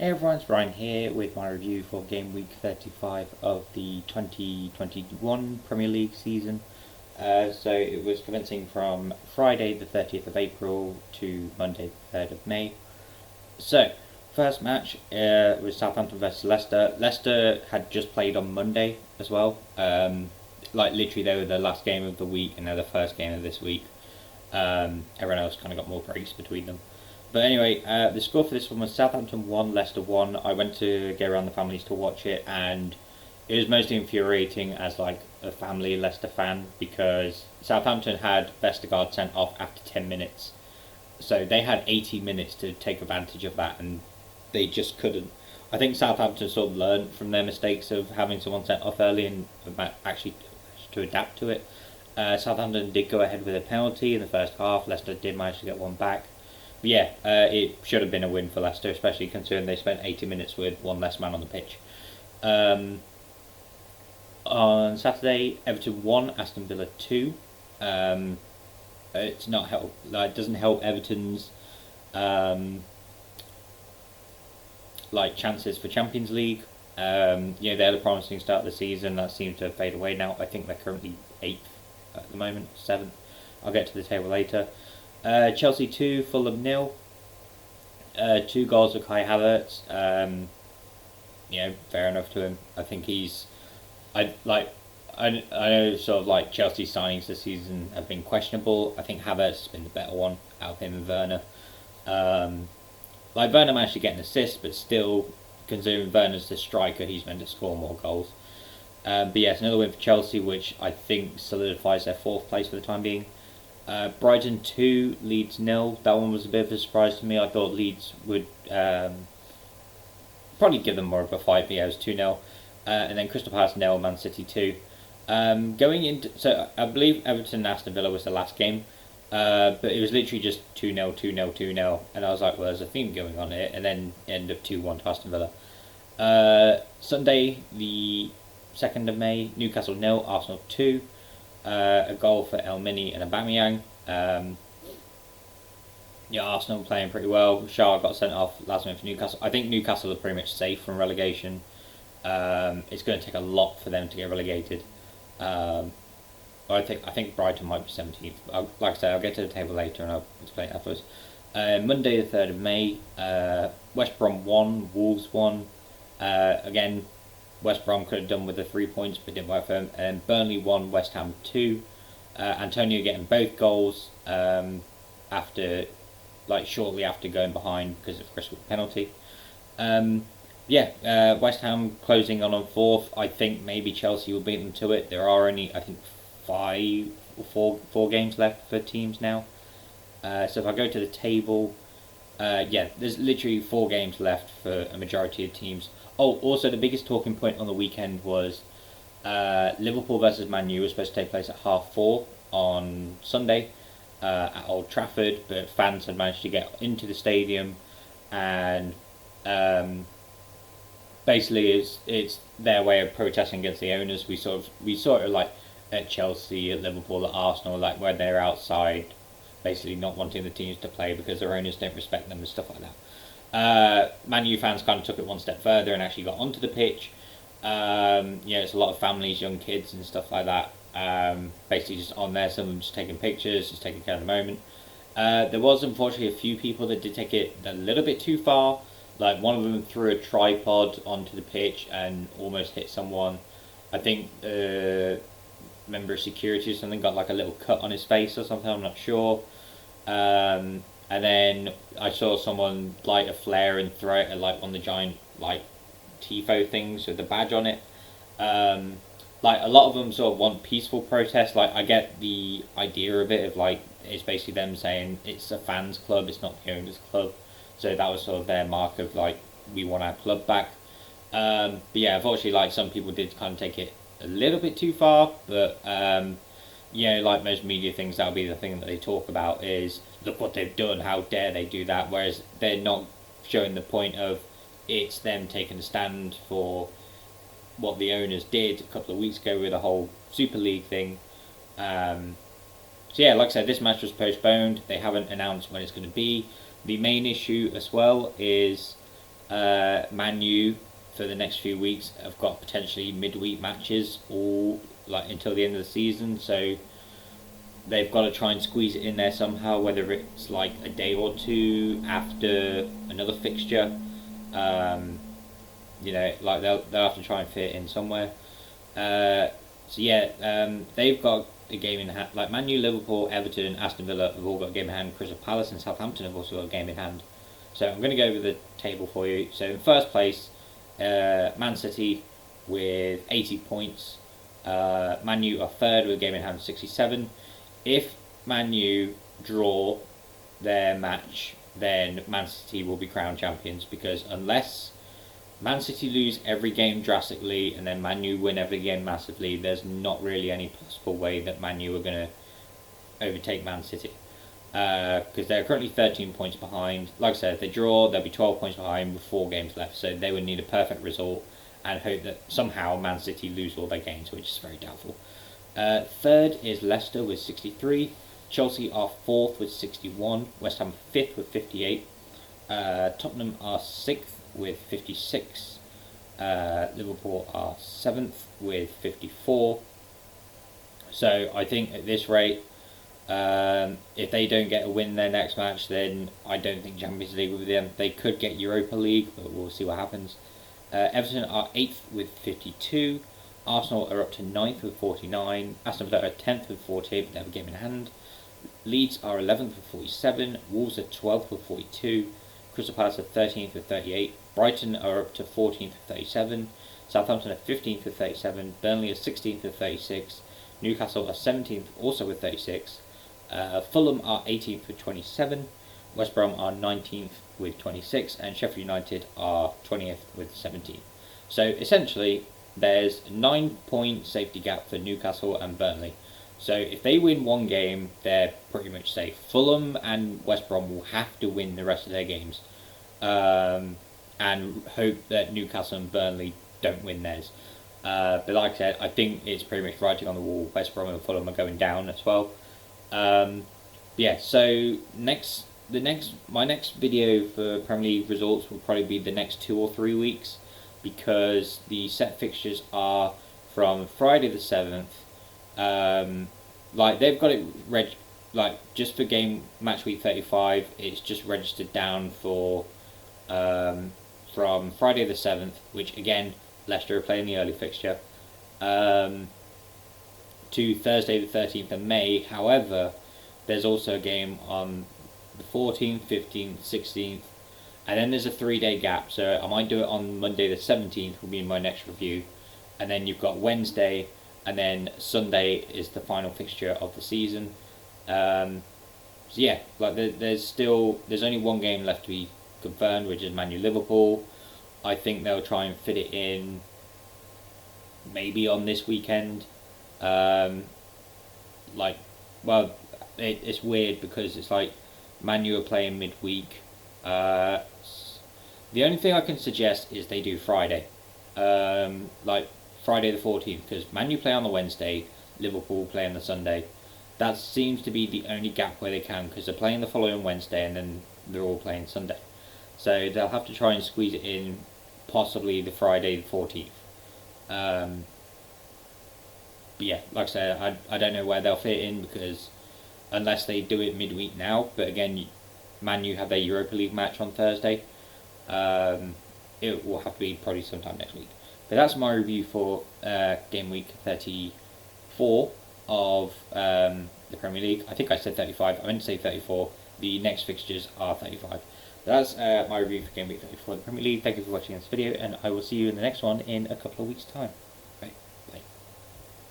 Hey everyone, it's Brian here with my review for Game Week 35 of the 2021 Premier League season. So it was commencing from Friday the 30th of April to Monday the 3rd of May. So, first match was Southampton versus Leicester. Leicester had just played on Monday as well. Literally they were the last game of the week and they're the first game of this week. Everyone else kind of got more breaks between them. But anyway, the score for this one was Southampton 1, Leicester 1. I went to go around the families to watch it, and it was mostly infuriating as like a family Leicester fan because Southampton had Vestergaard sent off after 10 minutes. So they had 80 minutes to take advantage of that, and they just couldn't. I think Southampton sort of learned from their mistakes of having someone sent off early and actually to adapt to it. Southampton did go ahead with a penalty in the first half. Leicester did manage to get one back. But yeah, it should have been a win for Leicester, especially considering they spent 80 minutes with one less man on the pitch. On Saturday, Everton 1, Aston Villa 2. It's not help. It doesn't help Everton's chances for Champions League. They had a promising start of the season that seems to fade away now. I think they're currently 8th at the moment, 7th. I'll get to the table later. Chelsea 2, Fulham 0. 2 goals of Kai Havertz. Fair enough to him. I think he's. I know sort of like Chelsea signings this season have been questionable. I think Havertz has been the better one out of him and Werner. Werner managed to get an assist, but still, considering Werner's the striker, he's meant to score more goals. But yes, another win for Chelsea, which I think solidifies their 4th place for the time being. Brighton 2, Leeds 0. That one was a bit of a surprise to me. I thought Leeds would probably give them more of a fight, but yeah, it was 2-0. And then Crystal Palace 0, Man City 2. So I believe Everton and Aston Villa was the last game, but it was literally just 2-0, 2-0, 2-0. And I was like, well, there's a theme going on here, and then end up 2-1 to Aston Villa. Sunday, the 2nd of May, Newcastle 0, Arsenal 2. A goal for El Mini and Aubameyang. Arsenal playing pretty well. Shaw got sent off last minute for Newcastle. I think Newcastle are pretty much safe from relegation. It's going to take a lot for them to get relegated. I think Brighton might be 17th. Like I said, I'll get to the table later and I'll explain it afterwards. Monday the 3rd of May, West Brom 1, Wolves 1. Again, West Brom could have done with the 3 points, but didn't work for them. And Burnley 1, West Ham 2. Antonio getting both goals shortly after going behind because of Chris with the penalty. West Ham closing on 4th. I think maybe Chelsea will beat them to it. There are only, I think, 4 games left for teams now. So if I go to the table, there's literally 4 games left for a majority of teams. Oh, also the biggest talking point on the weekend was Liverpool versus Man U was supposed to take place at 4:30 on Sunday at Old Trafford, but fans had managed to get into the stadium, and basically it's their way of protesting against the owners. We sort of like at Chelsea, at Liverpool, at Arsenal, like where they're outside, basically not wanting the teams to play because their owners don't respect them and stuff like that. Man U fans kind of took it one step further and actually got onto the pitch. It's a lot of families, young kids and stuff like that. Basically just on there, some of them just taking pictures, just taking care of the moment. There was unfortunately a few people that did take it a little bit too far. Like one of them threw a tripod onto the pitch and almost hit someone. I think member of security or something got like a little cut on his face or something, I'm not sure. And then I saw someone light a flare and throw it at like one of the giant like tifo things with the badge on it. A lot of them sort of want peaceful protest. Like I get the idea of it of like it's basically them saying it's a fans club, it's not the owners club. So that was sort of their mark of like we want our club back. But yeah, unfortunately, like some people did kind of take it a little bit too far. But like most media things, that'll be the thing that they talk about is look what they've done, how dare they do that, whereas they're not showing the point of it's them taking a stand for what the owners did a couple of weeks ago with the whole Super League thing. Like I said, this match was postponed. They haven't announced when it's going to be. The main issue as well is Man U for the next few weeks have got potentially midweek matches all like until the end of the season, so they've got to try and squeeze it in there somehow, whether it's like a day or two after another fixture. Like they'll have to try and fit it in somewhere. They've got a game in hand. Like Man U, Liverpool, Everton, Aston Villa have all got a game in hand. Crystal Palace and Southampton have also got a game in hand. So I'm going to go over the table for you. So in first place, Man City with 80 points. Man U are third with a game in hand, 67. If Man U draw their match, then Man City will be crowned champions, because unless Man City lose every game drastically and then Man U win every game massively, there's not really any possible way that Man U are going to overtake Man City. Because they're currently 13 points behind. Like I said, if they draw, they'll be 12 points behind with 4 games left. So they would need a perfect result and hope that somehow Man City lose all their games, which is very doubtful. Third is Leicester with 63. Chelsea are fourth with 61. West Ham fifth with 58. Tottenham are sixth with 56. Liverpool are seventh with 54. So I think at this rate, if they don't get a win in their next match, then I don't think Champions League will be them. They could get Europa League, but we'll see what happens. Everton are 8th with 52. Arsenal are up to 9th with 49. Aston Villa are 10th with 48, but they have a game in hand. Leeds are 11th with 47. Wolves are 12th with 42. Crystal Palace are 13th with 38. Brighton are up to 14th with 37. Southampton are 15th with 37. Burnley are 16th with 36. Newcastle are 17th also with 36. Fulham are 18th with 27. West Brom are 19th with 26. And Sheffield United are 20th with 17. So essentially, there's a 9-point safety gap for Newcastle and Burnley. So if they win one game, they're pretty much safe. Fulham and West Brom will have to win the rest of their games, and hope that Newcastle and Burnley don't win theirs. But like I said, I think it's pretty much writing on the wall. West Brom and Fulham are going down as well. So my next video for Premier League results will probably be the next 2 or 3 weeks, because the set fixtures are from Friday the 7th. They've got it just for match week 35, it's just registered down for from Friday the 7th, which again, Leicester are playing the early fixture, to Thursday the 13th of May. However, there's also a game on the 14th, 15th, 16th, and then there's a 3-day gap, so I might do it on Monday the 17th, will be in my next review, and then you've got Wednesday, and then Sunday is the final fixture of the season. There's only one game left to be confirmed, which is Man U Liverpool. I think they'll try and fit it in maybe on this weekend. It's weird because it's like Man U are playing midweek. The only thing I can suggest is they do Friday. Friday the 14th, because Man U play on the Wednesday, Liverpool play on the Sunday. That seems to be the only gap where they can, because they're playing the following Wednesday and then they're all playing Sunday. So they'll have to try and squeeze it in, possibly the Friday the 14th. Like I said, I don't know where they'll fit in, because unless they do it midweek now, but again, Man U have their Europa League match on Thursday. It will have to be probably sometime next week. But that's my review for game week 34 of the Premier League. I think I said 35. I meant to say 34. The next fixtures are 35. But that's my review for game week 34 of the Premier League. Thank you for watching this video, and I will see you in the next one in a couple of weeks' time.